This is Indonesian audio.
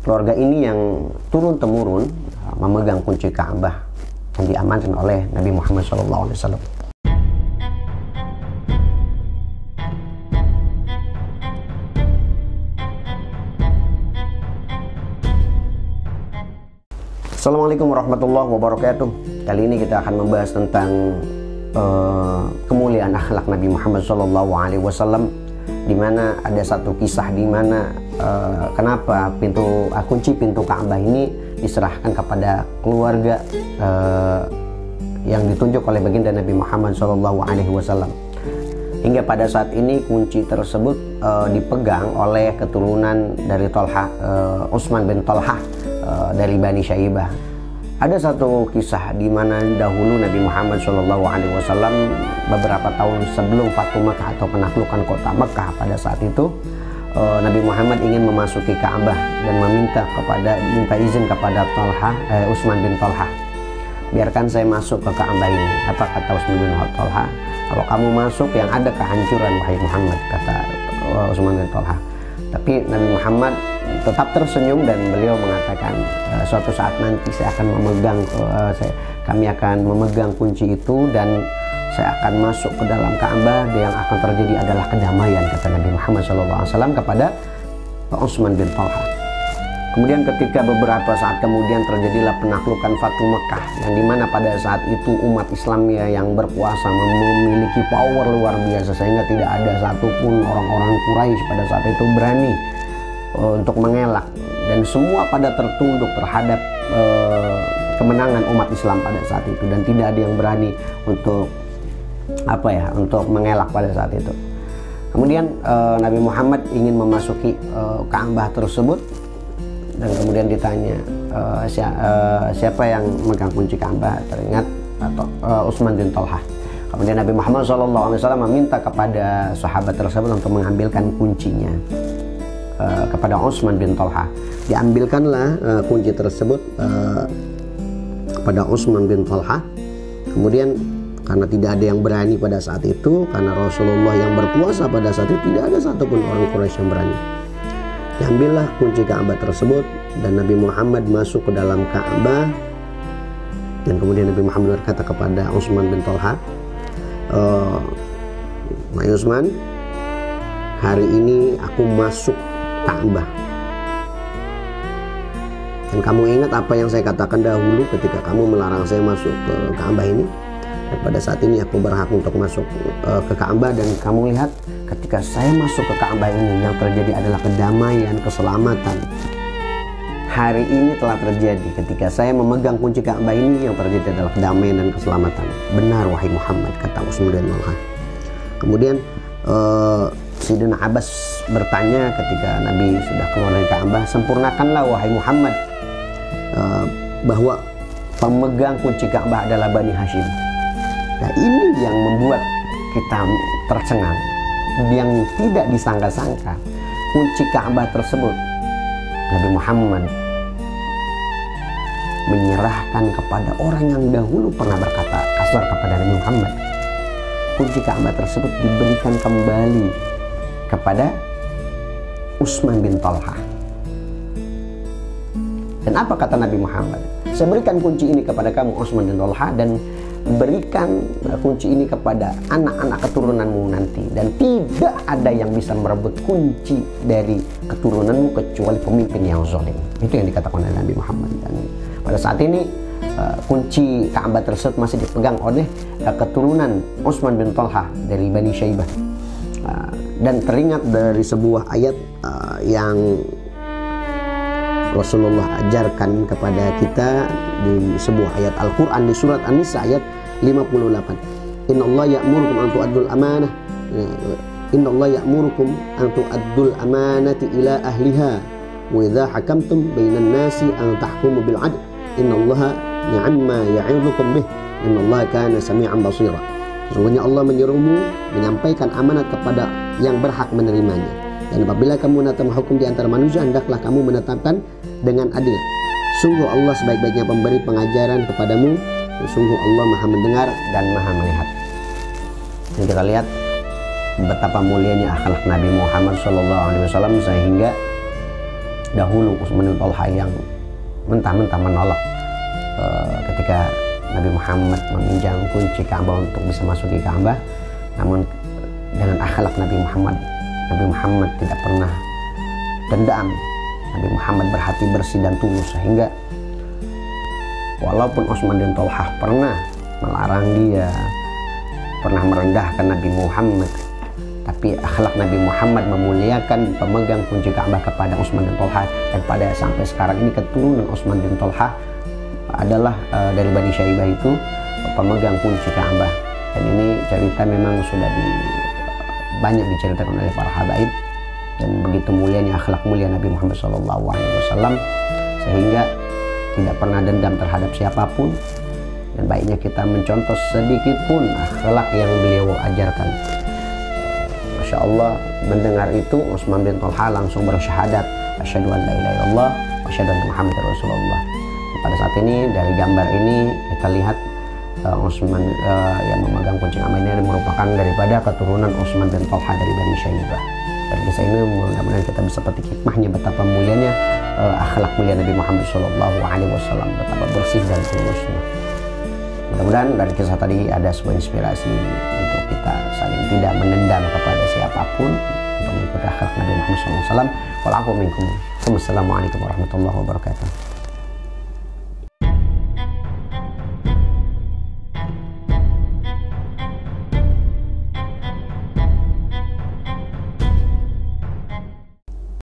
keluarga ini yang turun-temurun memegang kunci Ka'bah yang diamankan oleh Nabi Muhammad SAW. Assalamualaikum warahmatullahi wabarakatuh. Kali ini kita akan membahas tentang kemuliaan akhlak Nabi Muhammad SAW, di mana ada satu kisah di mana kenapa kunci pintu Ka'bah ini diserahkan kepada keluarga yang ditunjuk oleh baginda Nabi Muhammad SAW. Hingga pada saat ini kunci tersebut dipegang oleh keturunan dari Utsman bin Thalhah dari Bani Syaibah. Ada satu kisah di mana dahulu Nabi Muhammad SAW beberapa tahun sebelum Fathu Makkah atau penaklukan kota Makkah, pada saat itu Nabi Muhammad ingin memasuki Ka'bah dan minta izin kepada Utsman bin Thalhah. Biarkan saya masuk ke Ka'bah ini. Apa kata Utsman bin Thalhah? Kalau kamu masuk yang ada kehancuran wahai Muhammad, kata Utsman bin Thalhah. Tapi Nabi Muhammad tetap tersenyum dan beliau mengatakan, suatu saat nanti kami akan memegang kunci itu dan saya akan masuk ke dalam Ka'bah, dan yang akan terjadi adalah kedamaian, kata Nabi Muhammad SAW kepada Utsman bin Thalhah. Kemudian ketika beberapa saat kemudian terjadilah penaklukan Fathu Makkah, yang dimana pada saat itu umat Islam yang berkuasa memiliki power luar biasa, sehingga tidak ada satupun orang-orang Quraisy pada saat itu berani untuk mengelak, dan semua pada tertunduk terhadap kemenangan umat Islam pada saat itu, dan tidak ada yang berani untuk mengelak pada saat itu. Kemudian Nabi Muhammad ingin memasuki Ka'bah tersebut, dan kemudian ditanya siapa yang megang kunci Ka'bah, teringat Utsman bin Thalhah. Kemudian Nabi Muhammad SAW meminta kepada sahabat tersebut untuk mengambilkan kuncinya kepada Utsman bin Thalhah. Diambilkanlah kunci tersebut kepada Utsman bin Thalhah. Kemudian karena tidak ada yang berani pada saat itu, karena Rasulullah yang berkuasa pada saat itu, tidak ada satupun orang Quraisy yang berani. Diambillah kunci Ka'bah tersebut dan Nabi Muhammad masuk ke dalam Ka'bah, dan kemudian Nabi Muhammad berkata kepada Utsman bin Thalhah, "Wahai Utsman, hari ini aku masuk Ka'bah. Dan kamu ingat apa yang saya katakan dahulu ketika kamu melarang saya masuk ke Ka'bah ini? Dan pada saat ini aku berhak untuk masuk ke Ka'bah, dan kamu lihat ketika saya masuk ke Ka'bah ini yang terjadi adalah kedamaian, keselamatan. Hari ini telah terjadi ketika saya memegang kunci Ka'bah ini, yang terjadi adalah kedamaian dan keselamatan. Benar wahai Muhammad," kata Utsman bin Thalhah. Kemudian Sayyidina Abbas bertanya ketika Nabi sudah keluar dari Ka'bah, "Sempurnakanlah wahai Muhammad bahwa pemegang kunci Ka'bah adalah Bani Hashim." Nah, ini yang membuat kita tercengang, yang tidak disangka-sangka. Kunci Ka'bah tersebut Nabi Muhammad menyerahkan kepada orang yang dahulu pernah berkata kasar kepada Nabi Muhammad. Kunci Ka'bah tersebut diberikan kembali kepada Utsman bin Thalhah. Dan apa kata Nabi Muhammad? "Saya berikan kunci ini kepada kamu Utsman bin Thalhah, dan berikan kunci ini kepada anak-anak keturunanmu nanti, dan tidak ada yang bisa merebut kunci dari keturunanmu kecuali pemimpin yang zalim." Itu yang dikatakan oleh Nabi Muhammad. Dan pada saat ini kunci Ka'bah tersebut masih dipegang oleh keturunan Utsman bin Thalhah dari Bani Syaibah. Dan teringat dari sebuah ayat yang Rasulullah ajarkan kepada kita di sebuah ayat Al-Quran di surat An-Nisa ayat 58. Innallaha ya'murukum an tu'addul amanah. Innallaha ya'murukum an tu'addul amanati ila ahliha wa idza hakamtum bainan nasi an tahkumu bil 'adl. Innallaha ni'amma ya'idzukum bih. Innallaha kana sami'an basira. Sesungguhnya Allah menyuruhmu menyampaikan amanat kepada yang berhak menerimanya. Dan apabila kamu menetapkan hukum di antara manusia, hendaklah kamu menetapkan dengan adil. Sungguh Allah sebaik-baiknya pemberi pengajaran kepadamu. Sungguh Allah maha mendengar dan maha melihat. Dan kita lihat betapa mulianya akhlak Nabi Muhammad SAW, sehingga dahulu Utsman bin Thalha yang mentah-mentah menolak ketika Nabi Muhammad meminjam kunci Ka'bah untuk bisa masuki Ka'bah. Namun dengan akhlak Nabi Muhammad tidak pernah dendam. Nabi Muhammad berhati bersih dan tulus, sehingga walaupun Utsman bin Thalha pernah melarang dia, pernah merendahkan Nabi Muhammad, tapi akhlak Nabi Muhammad memuliakan pemegang kunci Ka'bah kepada Utsman bin Thalha. Dan pada sampai sekarang ini keturunan Utsman bin Thalha adalah dari Bani Syaibah itu pemegang kunci Ka'bah. Dan ini cerita memang sudah banyak diceritakan oleh para habaib, dan begitu mulianya akhlak mulia Nabi Muhammad SAW, sehingga tidak pernah dendam terhadap siapapun. Dan baiknya kita mencontoh sedikit pun akhlak yang beliau ajarkan. Masya Allah, mendengar itu Utsman bin Thalha langsung bersyahadat, asyhadu an la ilaha illallah wa asyhadu anna Muhammadar Rasulullah. Pada saat ini dari gambar ini kita lihat Utsman yang memegang kunci Ka'bah ini merupakan daripada keturunan Utsman bin Thalha dari Bani Syaibah. Dari kisah ini mudah-mudahan kita bisa petik hikmahnya betapa mulianya akhlak mulia Nabi Muhammad SAW, betapa bersih dan tulusnya. Mudah-mudahan dari kisah tadi ada sebuah inspirasi untuk kita saling tidak menendam kepada siapapun, untuk mengikuti akhlak Nabi Muhammad SAW. Wassalamualaikum warahmatullahi wabarakatuh.